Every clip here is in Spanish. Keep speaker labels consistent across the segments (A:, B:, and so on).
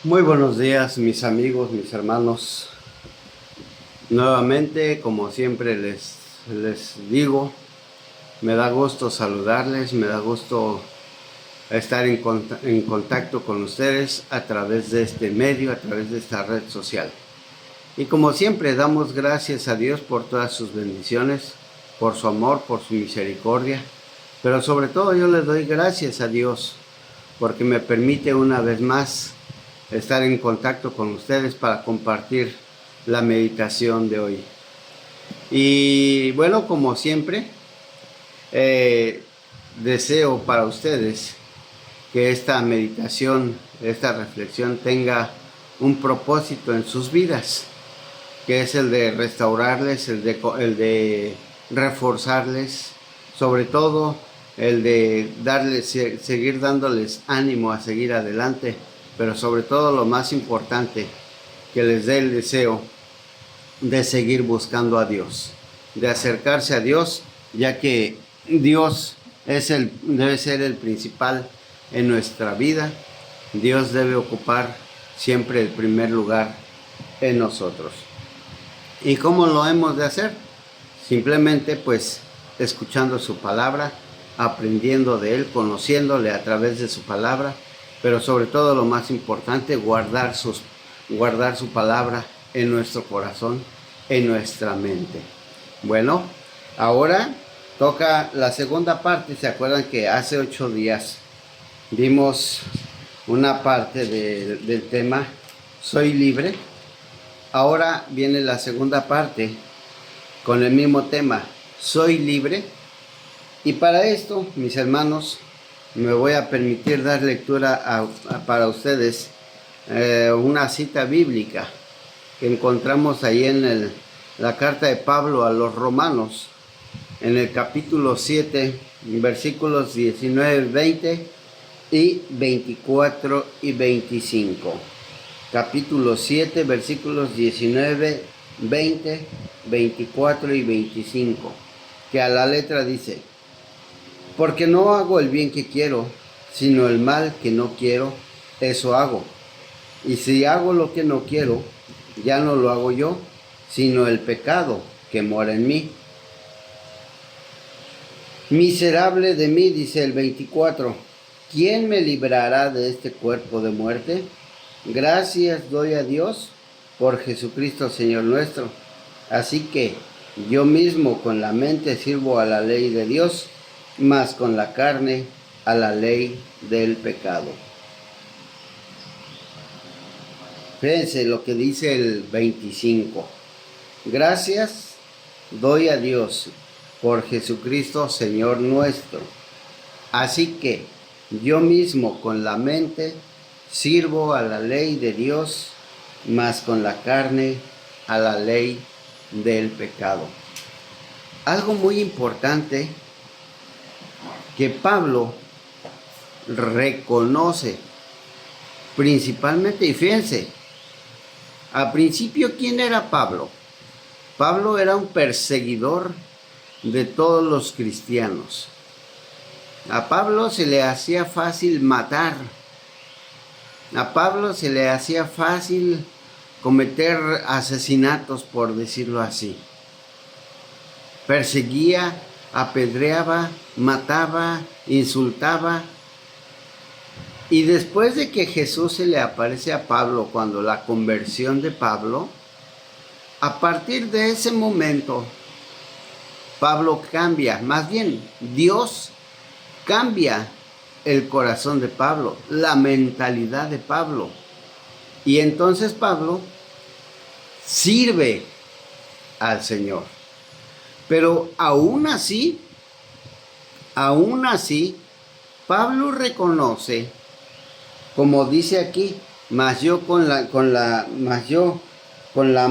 A: Muy buenos días, mis amigos, mis hermanos. Nuevamente, como siempre les digo, me da gusto saludarles, me da gusto estar en contacto con ustedes a través de este medio, a través de esta red social. Y como siempre, damos gracias a Dios por todas sus bendiciones, por su amor, por su misericordia. Pero sobre todo yo le doy gracias a Dios porque me permite una vez más estar en contacto con ustedes para compartir la meditación de hoy. Y bueno, como siempre, deseo para ustedes que esta meditación, esta reflexión tenga un propósito en sus vidas, que es el de restaurarles, el de reforzarles, sobre todo el de seguir dándoles ánimo a seguir adelante, pero sobre todo lo más importante, que les dé el deseo de seguir buscando a Dios, de acercarse a Dios, ya que Dios debe ser el principal en nuestra vida. Dios debe ocupar siempre el primer lugar en nosotros. ¿Y cómo lo hemos de hacer? Simplemente pues escuchando su palabra, aprendiendo de Él, conociéndole a través de su palabra, pero sobre todo lo más importante, guardar su palabra en nuestro corazón, en nuestra mente. Bueno, ahora toca la segunda parte. ¿Se acuerdan que hace 8 días vimos una parte del tema Soy libre? Ahora viene la segunda parte con el mismo tema, Soy libre. Y para esto, mis hermanos, me voy a permitir dar lectura para ustedes una cita bíblica que encontramos ahí en la carta de Pablo a los Romanos, en el capítulo 7, versículos 19, 20 y 24 y 25. Capítulo 7, versículos 19, 20, 24 y 25, que a la letra dice: porque no hago el bien que quiero, sino el mal que no quiero, eso hago. Y si hago lo que no quiero, ya no lo hago yo, sino el pecado que mora en mí. Miserable de mí, dice el 24, ¿quién me librará de este cuerpo de muerte? Gracias doy a Dios por Jesucristo Señor nuestro. Así que yo mismo con la mente sirvo a la ley de Dios, mas con la carne a la ley del pecado. Fíjense lo que dice el 25. Gracias doy a Dios por Jesucristo Señor nuestro. Así que yo mismo con la mente sirvo a la ley de Dios, mas con la carne a la ley del pecado. Algo muy importante que Pablo reconoce principalmente, y fíjense, al principio, ¿quién era Pablo? Pablo era un perseguidor de todos los cristianos. A Pablo se le hacía fácil matar. A Pablo se le hacía fácil cometer asesinatos, por decirlo así. Perseguía, apedreaba, mataba, insultaba. Y después de que Jesús se le aparece a Pablo, cuando la conversión de Pablo, a partir de ese momento, Pablo cambia, más bien Dios cambia el corazón de Pablo, la mentalidad de Pablo. Y entonces Pablo sirve al Señor. Pero aún así, Pablo reconoce, como dice aquí, mas yo con la mente, mas yo con la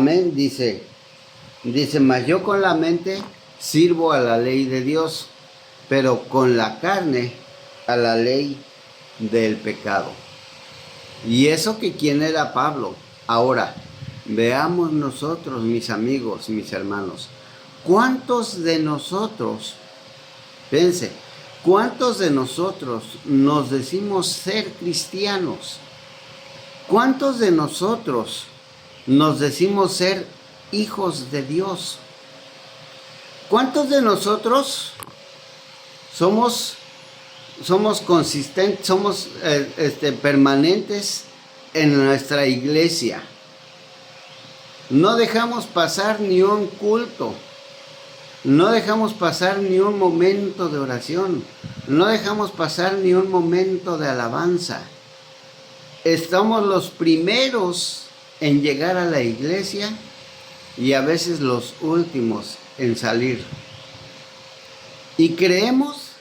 A: mente sirvo a la ley de Dios, pero con la carne a la ley del pecado. Y eso que quién era Pablo. Ahora, veamos nosotros, mis amigos, mis hermanos, ¿cuántos de nosotros, fíjense, cuántos de nosotros nos decimos ser cristianos? ¿Cuántos de nosotros nos decimos ser hijos de Dios? ¿Cuántos de nosotros somos consistentes, somos permanentes en nuestra iglesia? No dejamos pasar ni un culto, no dejamos pasar ni un momento de oración, no dejamos pasar ni un momento de alabanza. Estamos los primeros en llegar a la iglesia y a veces los últimos en salir. Y creemos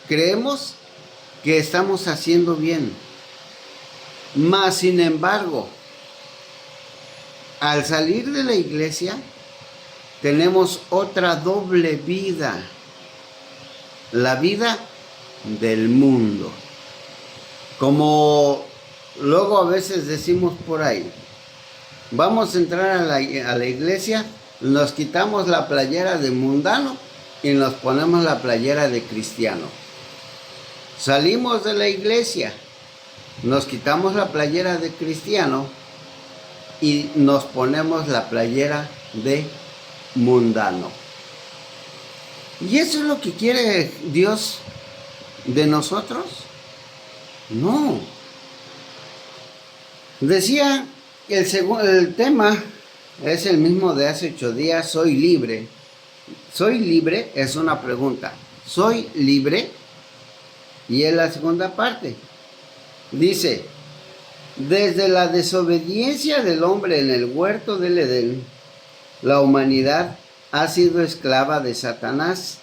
A: que estamos haciendo bien. Mas, sin embargo, al salir de la iglesia, tenemos otra doble vida. La vida del mundo. Como luego a veces decimos por ahí, vamos a entrar a la iglesia, nos quitamos la playera de mundano y nos ponemos la playera de cristiano. Salimos de la iglesia, nos quitamos la playera de cristiano y nos ponemos la playera de mundano. ¿Y eso es lo que quiere Dios de nosotros? No. Decía, el tema es el mismo de hace 8 días, soy libre. ¿Soy libre? Es una pregunta. ¿Soy libre? Y en la segunda parte dice, desde la desobediencia del hombre en el huerto del Edén, la humanidad ha sido esclava de Satanás,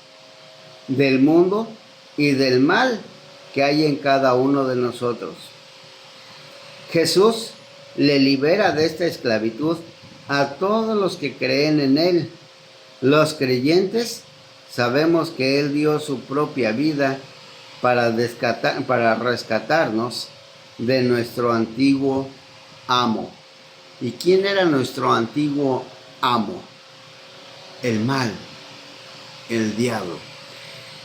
A: del mundo y del mal que hay en cada uno de nosotros. Jesús le libera de esta esclavitud a todos los que creen en Él. Los creyentes sabemos que Él dio su propia vida para rescatarnos de nuestro antiguo amo. ¿Y quién era nuestro antiguo amo? El mal, el diablo.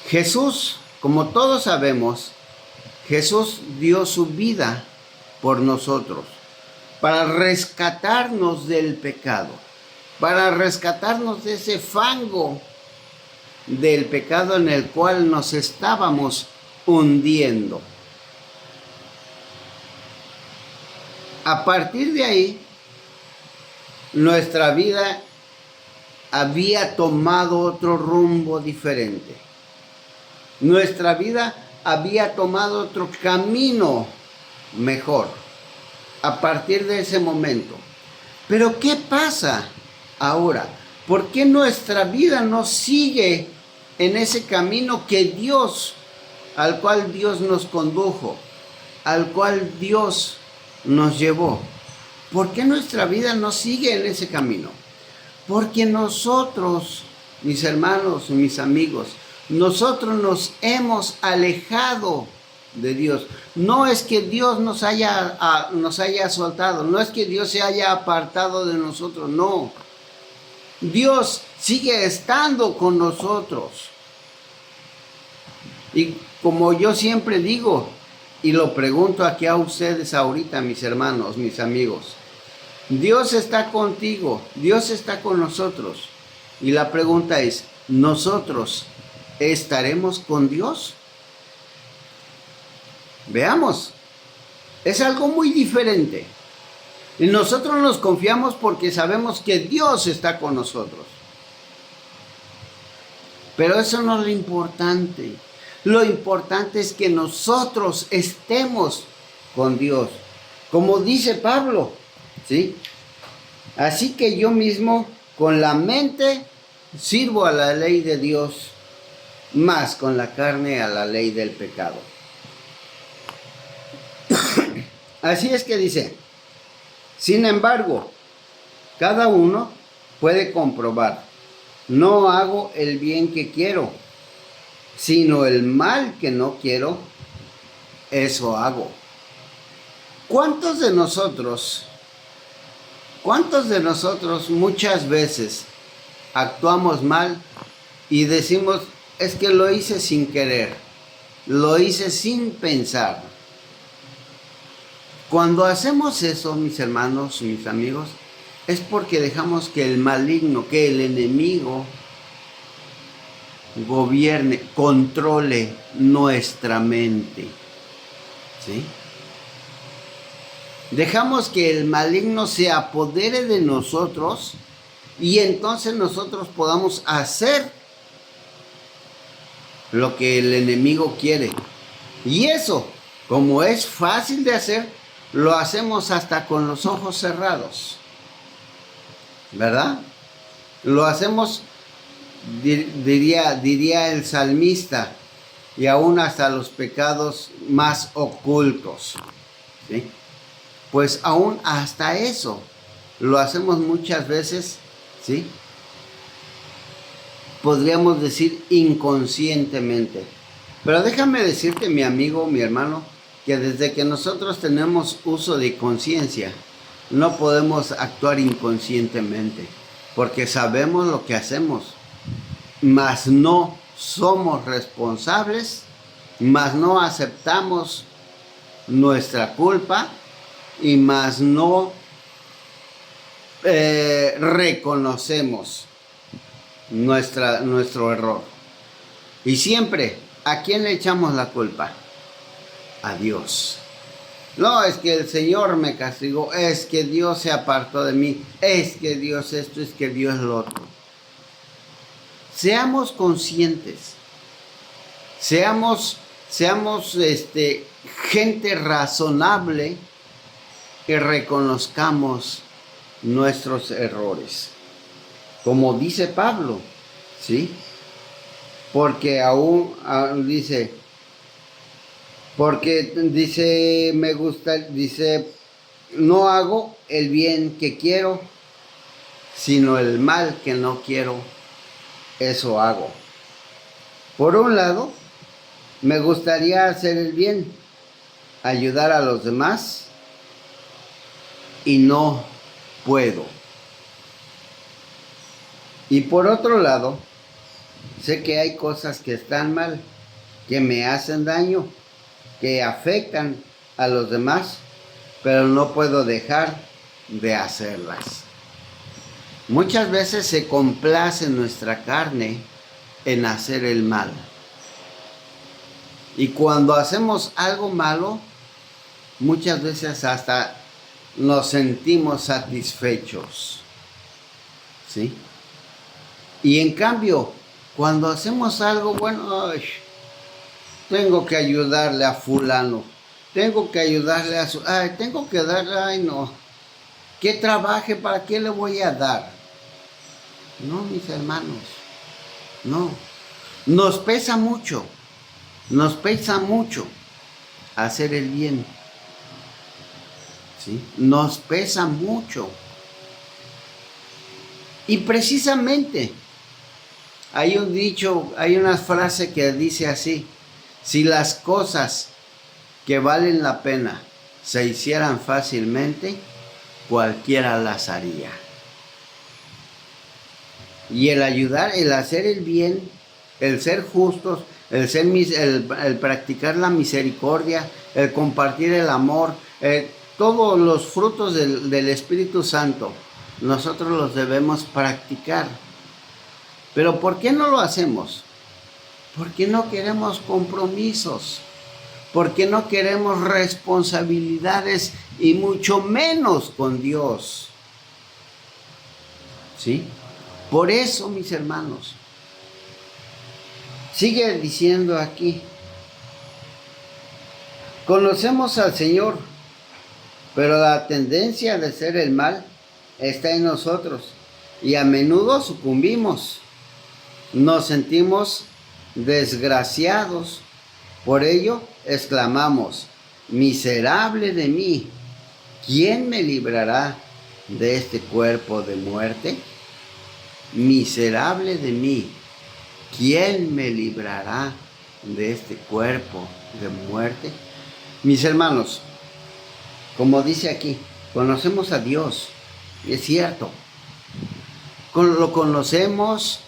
A: Jesús, como todos sabemos, Jesús dio su vida por nosotros, para rescatarnos del pecado, para rescatarnos de ese fango del pecado en el cual nos estábamos hundiendo. A partir de ahí, nuestra vida había tomado otro rumbo diferente. Nuestra vida había tomado otro camino mejor a partir de ese momento. Pero ¿qué pasa ahora? ¿Por qué nuestra vida no sigue en ese camino que Dios, al cual Dios nos condujo, al cual Dios nos llevó? ¿Por qué nuestra vida no sigue en ese camino? Porque nosotros, mis hermanos, mis amigos, nosotros nos hemos alejado de Dios. No es que Dios nos haya soltado, no es que Dios se haya apartado de nosotros, no. Dios sigue estando con nosotros. Y como yo siempre digo, y lo pregunto aquí a ustedes ahorita, mis hermanos, mis amigos, Dios está contigo, Dios está con nosotros. Y la pregunta es, ¿nosotros estaremos con Dios? Veamos, es algo muy diferente. Y nosotros nos confiamos porque sabemos que Dios está con nosotros. Pero eso no es lo importante. Lo importante es que nosotros estemos con Dios. Como dice Pablo, ¿sí? Así que yo mismo con la mente sirvo a la ley de Dios, más con la carne a la ley del pecado. Así es que dice, sin embargo, cada uno puede comprobar, no hago el bien que quiero, sino el mal que no quiero, eso hago. ¿Cuántos de nosotros muchas veces actuamos mal y decimos, es que lo hice sin querer, lo hice sin pensar? Cuando hacemos eso, mis hermanos, mis amigos, es porque dejamos que el maligno, que el enemigo gobierne, controle nuestra mente. ¿Sí? Dejamos que el maligno se apodere de nosotros y entonces nosotros podamos hacer lo que el enemigo quiere. Y eso, como es fácil de hacer, lo hacemos hasta con los ojos cerrados. ¿Verdad? Lo hacemos, diría el salmista, y aún hasta los pecados más ocultos. ¿Sí? Pues aún hasta eso lo hacemos muchas veces, ¿sí? Podríamos decir inconscientemente. Pero déjame decirte, mi amigo, mi hermano, que desde que nosotros tenemos uso de conciencia, no podemos actuar inconscientemente, porque sabemos lo que hacemos, mas no somos responsables, mas no aceptamos nuestra culpa y más no reconocemos nuestro error. Y siempre, ¿a quién le echamos la culpa? A Dios. No, es que el Señor me castigó, es que Dios se apartó de mí, es que Dios esto, es que Dios lo otro. Seamos conscientes, seamos gente razonable, que reconozcamos nuestros errores. Como dice Pablo, ¿sí? Porque dice, no hago el bien que quiero, sino el mal que no quiero, eso hago. Por un lado, me gustaría hacer el bien, ayudar a los demás, y no puedo. Y por otro lado, sé que hay cosas que están mal, que me hacen daño, que afectan a los demás, pero no puedo dejar de hacerlas. Muchas veces se complace nuestra carne en hacer el mal. Y cuando hacemos algo malo, muchas veces hasta nos sentimos satisfechos. ¿Sí? Y en cambio, cuando hacemos algo bueno, tengo que ayudarle a fulano, tengo que ayudarle a tengo que darle, no, que trabaje, ¿para qué le voy a dar? No, mis hermanos, no. Nos pesa mucho hacer el bien. ¿Sí? Nos pesa mucho. Y precisamente hay un dicho, hay una frase que dice así: si las cosas que valen la pena se hicieran fácilmente, cualquiera las haría. Y el ayudar, el hacer el bien, el ser justos, el practicar la misericordia, el compartir el amor, todos los frutos del Espíritu Santo, nosotros los debemos practicar. Pero ¿por qué no lo hacemos? Porque no queremos compromisos, porque no queremos responsabilidades y mucho menos con Dios. ¿Sí? Por eso, mis hermanos, sigue diciendo aquí, conocemos al Señor, pero la tendencia de hacer el mal está en nosotros y a menudo sucumbimos. Nos sentimos desgraciados. Por ello exclamamos: miserable de mí, ¿quién me librará de este cuerpo de muerte? Miserable de mí, ¿quién me librará de este cuerpo de muerte? Mis hermanos, como dice aquí, conocemos a Dios, es cierto. Lo conocemos,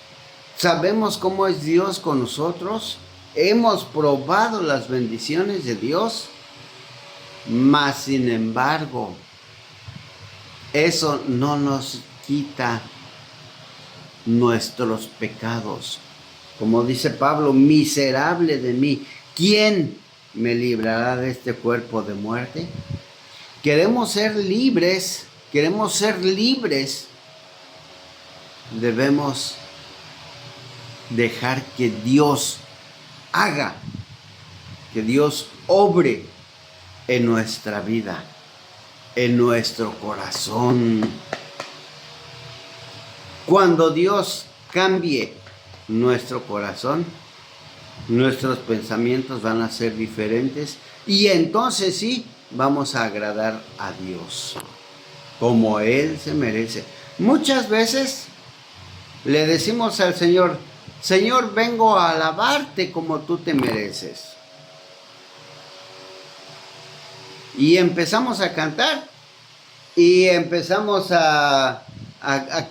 A: sabemos cómo es Dios con nosotros, hemos probado las bendiciones de Dios, Mas, sin embargo, eso no nos quita nuestros pecados. Como dice Pablo, miserable de mí, ¿quién me librará de este cuerpo de muerte? Queremos ser libres, debemos dejar que Dios haga, que Dios obre en nuestra vida, en nuestro corazón. Cuando Dios cambie nuestro corazón, nuestros pensamientos van a ser diferentes y entonces sí vamos a agradar a Dios como Él se merece. Muchas veces le decimos al Señor, Señor, vengo a alabarte como tú te mereces. Y empezamos a cantar y empezamos a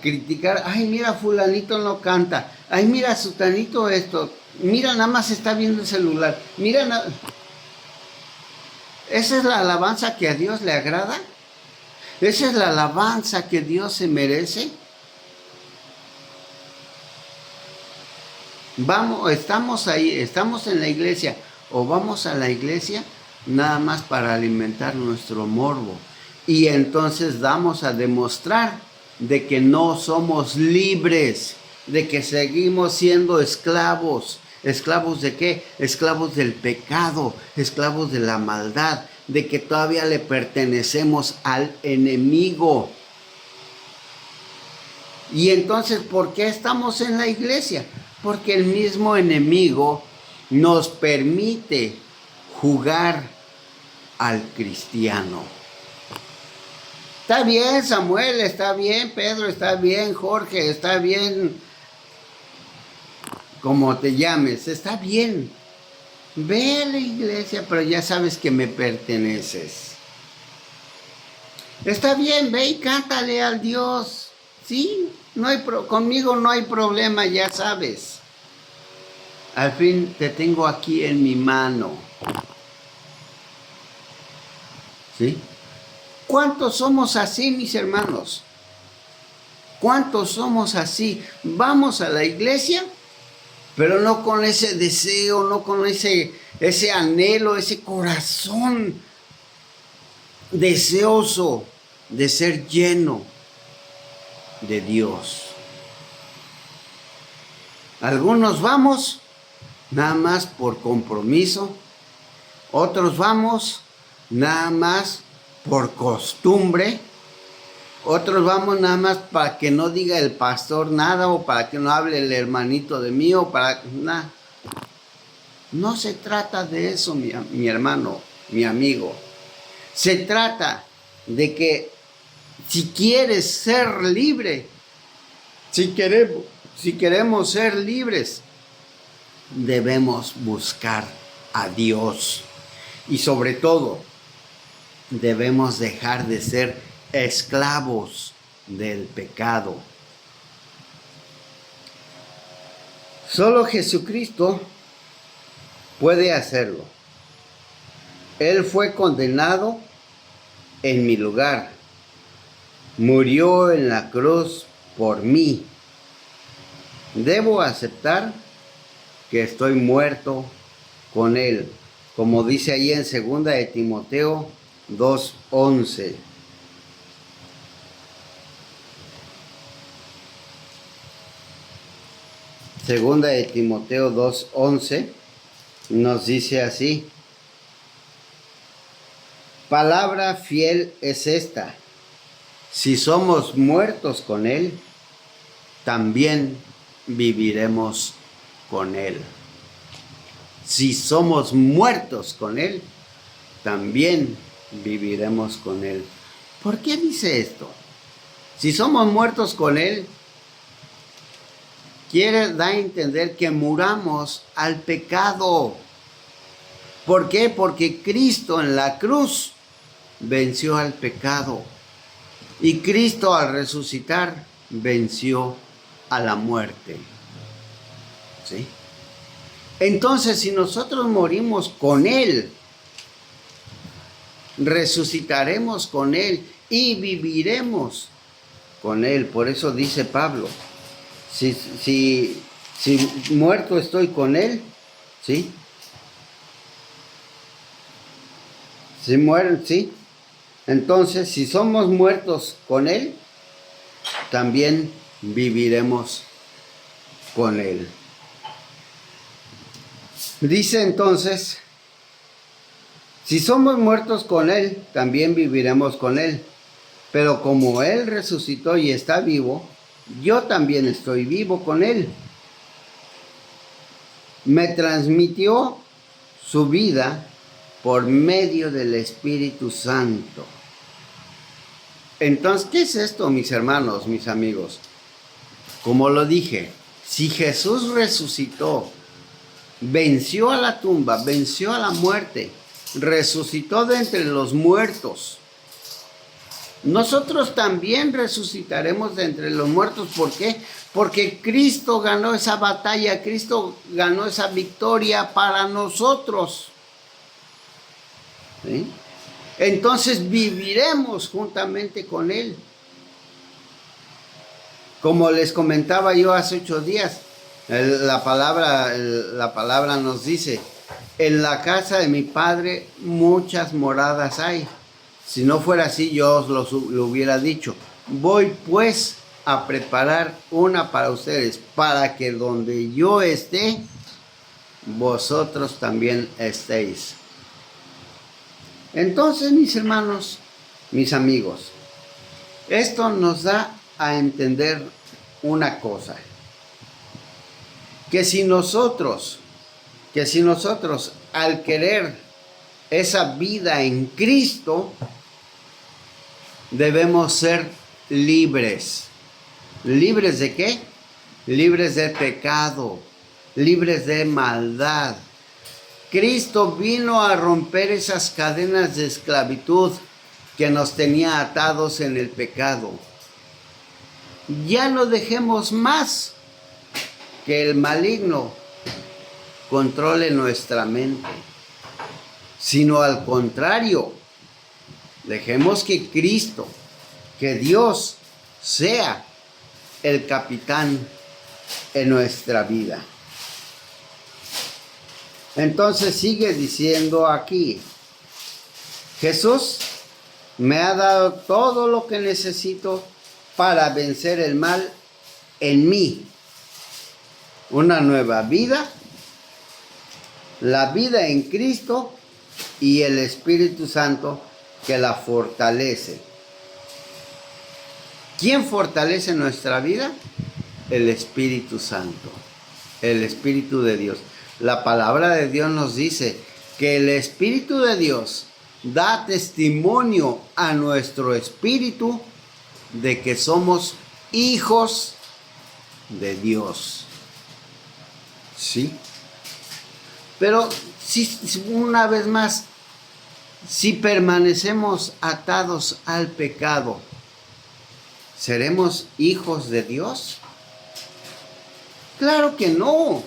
A: criticar. Ay, mira, fulanito no canta. Ay, mira, sutanito esto. Mira, nada más está viendo el celular. Mira, ¿esa es la alabanza que a Dios le agrada? ¿Esa es la alabanza que Dios se merece? Vamos, estamos ahí, estamos en la iglesia o vamos a la iglesia nada más para alimentar nuestro morbo. Y entonces vamos a demostrar de que no somos libres, de que seguimos siendo esclavos. ¿Esclavos de qué? Esclavos del pecado, esclavos de la maldad, de que todavía le pertenecemos al enemigo. Y entonces, ¿por qué estamos en la iglesia? Porque el mismo enemigo nos permite jugar al cristiano. Está bien, Samuel, está bien, Pedro, está bien, Jorge, está bien, como te llames, está bien. Ve a la iglesia, pero ya sabes que me perteneces. Está bien, ve y cántale al Dios. Sí, conmigo no hay problema, ya sabes. Al fin te tengo aquí en mi mano. ¿Sí? ¿Cuántos somos así, mis hermanos? ¿Cuántos somos así? Vamos a la iglesia, pero no con ese deseo, no con ese anhelo, ese corazón deseoso de ser lleno de Dios. Algunos vamos nada más por compromiso, otros vamos nada más por costumbre, otros vamos nada más para que no diga el pastor nada o para que no hable el hermanito de mí o para nada. No se trata de eso, mi hermano, mi amigo. Se trata de que si quieres ser libre, si queremos ser libres, debemos buscar a Dios. Y sobre todo, debemos dejar de ser esclavos del pecado. Solo Jesucristo puede hacerlo. Él fue condenado en mi lugar. Murió en la cruz por mí. Debo aceptar que estoy muerto con Él, como dice ahí en 2 de Timoteo 2:11. Segunda de Timoteo 2:11 nos dice así: palabra fiel es esta, si somos muertos con Él, también viviremos con Él. Si somos muertos con Él, también viviremos con Él. ¿Por qué dice esto? Si somos muertos con Él, dar a entender que muramos al pecado. ¿Por qué? Porque Cristo en la cruz venció al pecado. Y Cristo al resucitar venció a la muerte. ¿Sí? Entonces, si nosotros morimos con Él, resucitaremos con Él y viviremos con Él. Por eso dice Pablo, si muerto estoy con Él, ¿sí? Si mueren, ¿sí? Entonces, si somos muertos con Él, también viviremos con Él. Dice entonces, si somos muertos con Él, también viviremos con Él. Pero como Él resucitó y está vivo, yo también estoy vivo con Él. Me transmitió su vida por medio del Espíritu Santo. Entonces, ¿qué es esto, mis hermanos, mis amigos? Como lo dije, si Jesús resucitó, venció a la tumba, venció a la muerte, resucitó de entre los muertos, nosotros también resucitaremos de entre los muertos. ¿Por qué? Porque Cristo ganó esa batalla, Cristo ganó esa victoria para nosotros. ¿Sí? Entonces viviremos juntamente con Él. Como les comentaba yo hace 8 días, la palabra nos dice, en la casa de mi Padre muchas moradas hay. Si no fuera así, yo os lo hubiera dicho. Voy pues a preparar una para ustedes, para que donde yo esté, vosotros también estéis. Entonces, mis hermanos, mis amigos, esto nos da a entender una cosa, que si nosotros al querer esa vida en Cristo, debemos ser libres. ¿Libres de qué? Libres de pecado, libres de maldad. Cristo vino a romper esas cadenas de esclavitud que nos tenía atados en el pecado. Ya no dejemos más que el maligno controle nuestra mente, sino al contrario, dejemos que Cristo, que Dios sea el capitán en nuestra vida. Entonces sigue diciendo aquí, Jesús me ha dado todo lo que necesito para vencer el mal en mí. Una nueva vida, la vida en Cristo y el Espíritu Santo que la fortalece. ¿Quién fortalece nuestra vida? El Espíritu Santo, el Espíritu de Dios. La palabra de Dios nos dice que el Espíritu de Dios da testimonio a nuestro espíritu de que somos hijos de Dios. ¿Sí? Pero si una vez más, si permanecemos atados al pecado, ¿seremos hijos de Dios? Claro que no.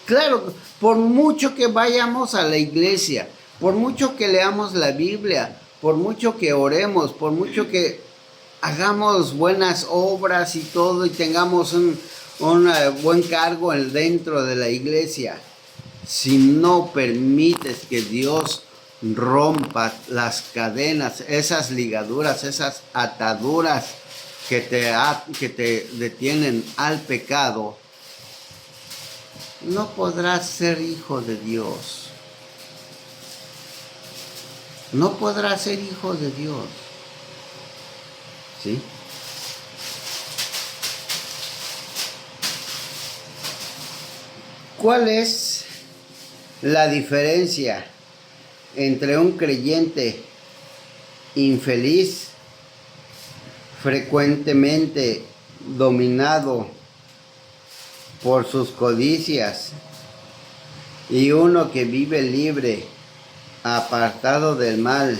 A: Claro, por mucho que vayamos a la iglesia, por mucho que leamos la Biblia, por mucho que oremos, por mucho que hagamos buenas obras y todo y tengamos un buen cargo dentro de la iglesia, si no permites que Dios rompa las cadenas, esas ligaduras, esas ataduras que te detienen al pecado, no podrás ser hijo de Dios. No podrás ser hijo de Dios. ¿Sí? ¿Cuál es la diferencia entre un creyente infeliz, frecuentemente dominado por sus codicias, y uno que vive libre, apartado del mal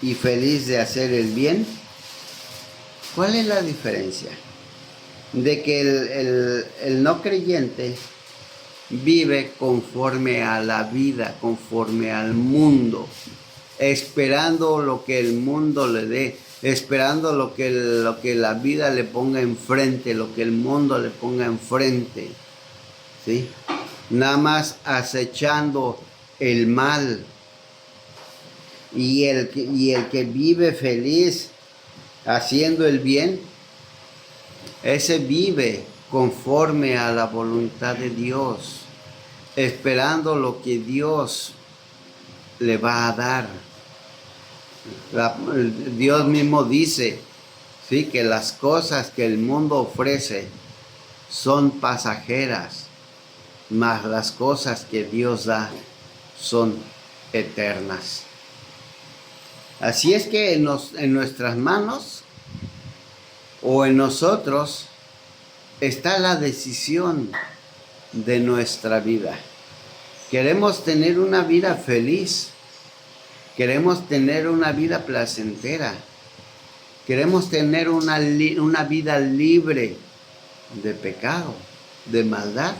A: y feliz de hacer el bien? ¿Cuál es la diferencia? De que el no creyente vive conforme a la vida, conforme al mundo. esperando lo que el mundo le dé, esperando lo que la vida le ponga enfrente, lo que el mundo le ponga enfrente, ¿sí? Nada más acechando el mal. Y el que vive feliz haciendo el bien, ese vive conforme a la voluntad de Dios, esperando lo que Dios le va a dar. Dios mismo dice, ¿sí?, que las cosas que el mundo ofrece son pasajeras, mas las cosas que Dios da son eternas. Así es que en nuestras manos o en nosotros está la decisión de nuestra vida. Queremos tener una vida feliz, queremos tener una vida placentera, queremos tener una vida libre de pecado, de maldad.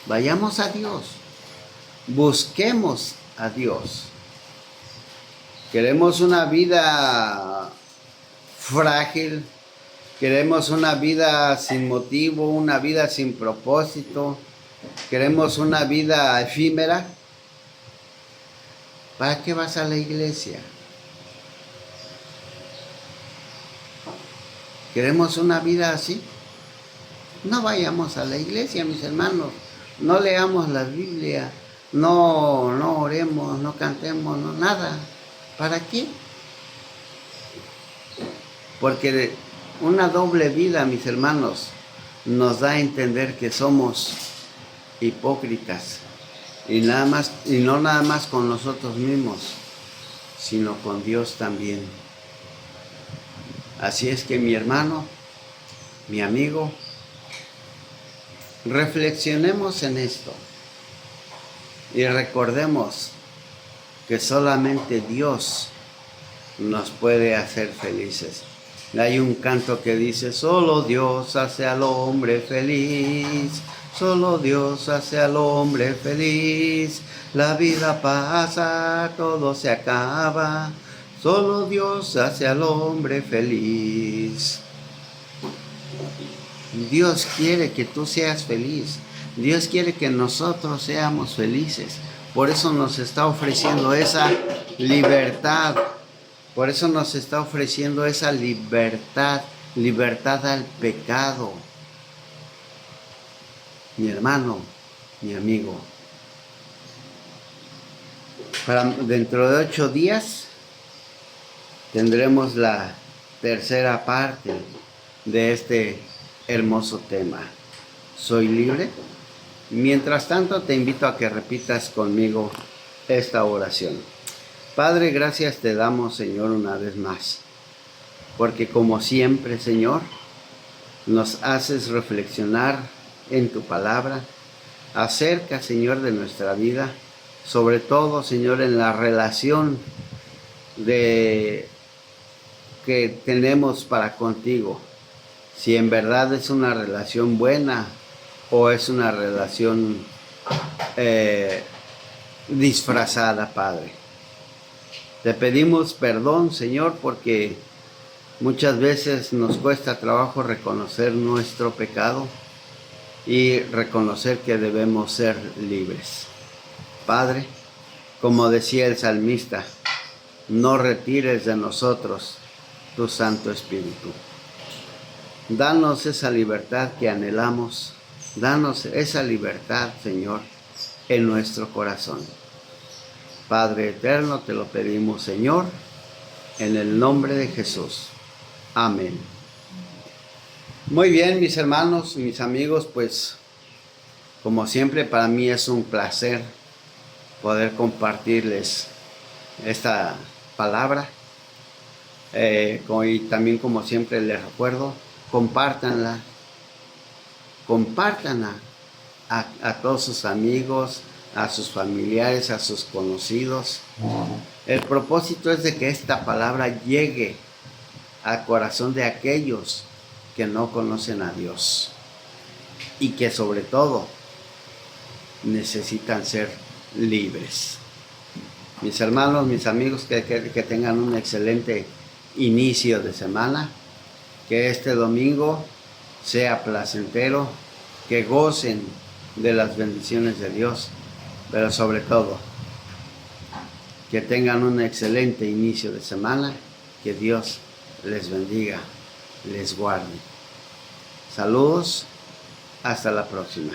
A: Vayamos a Dios, busquemos a Dios. Queremos una vida frágil, queremos una vida sin motivo, una vida sin propósito, queremos una vida efímera. ¿Para qué vas a la iglesia? ¿Queremos una vida así? No vayamos a la iglesia, mis hermanos. No leamos la Biblia, no oremos, no cantemos, no nada. ¿Para qué? Porque una doble vida, mis hermanos, nos da a entender que somos hipócritas y no nada más con nosotros mismos, sino con Dios también. Así es que, mi hermano, mi amigo, reflexionemos en esto y recordemos que solamente Dios nos puede hacer felices. Hay un canto que dice: solo Dios hace al hombre feliz, solo Dios hace al hombre feliz. La vida pasa, todo se acaba, solo Dios hace al hombre feliz. Dios quiere que tú seas feliz. Dios quiere que nosotros seamos felices. Por eso nos está ofreciendo esa libertad. Por eso nos está ofreciendo esa libertad. Libertad al pecado. Mi hermano, mi amigo. Dentro de 8 días tendremos la tercera parte de este hermoso tema. ¿Soy libre? Mientras tanto, te invito a que repitas conmigo esta oración. Padre, gracias te damos, Señor, una vez más, porque como siempre, Señor, nos haces reflexionar en tu palabra acerca, Señor, de nuestra vida, sobre todo, Señor, en la relación que tenemos para contigo. Si en verdad es una relación buena o es una relación disfrazada, Padre. Te pedimos perdón, Señor, porque muchas veces nos cuesta trabajo reconocer nuestro pecado y reconocer que debemos ser libres. Padre, como decía el salmista, no retires de nosotros tu Santo Espíritu. Danos esa libertad que anhelamos. Danos esa libertad, Señor, en nuestro corazón. Padre eterno, te lo pedimos, Señor, en el nombre de Jesús. Amén. Muy bien, mis hermanos, mis amigos, pues, como siempre, para mí es un placer poder compartirles esta palabra. Y también, como siempre, les recuerdo, compártanla a todos sus amigos, a sus familiares, a sus conocidos. El propósito es de que esta palabra llegue al corazón de aquellos que no conocen a Dios y que sobre todo necesitan ser libres. Mis hermanos, mis amigos, que tengan un excelente inicio de semana. Que este domingo sea placentero, que gocen de las bendiciones de Dios, pero sobre todo, que tengan un excelente inicio de semana, que Dios les bendiga, les guarde. Saludos, hasta la próxima.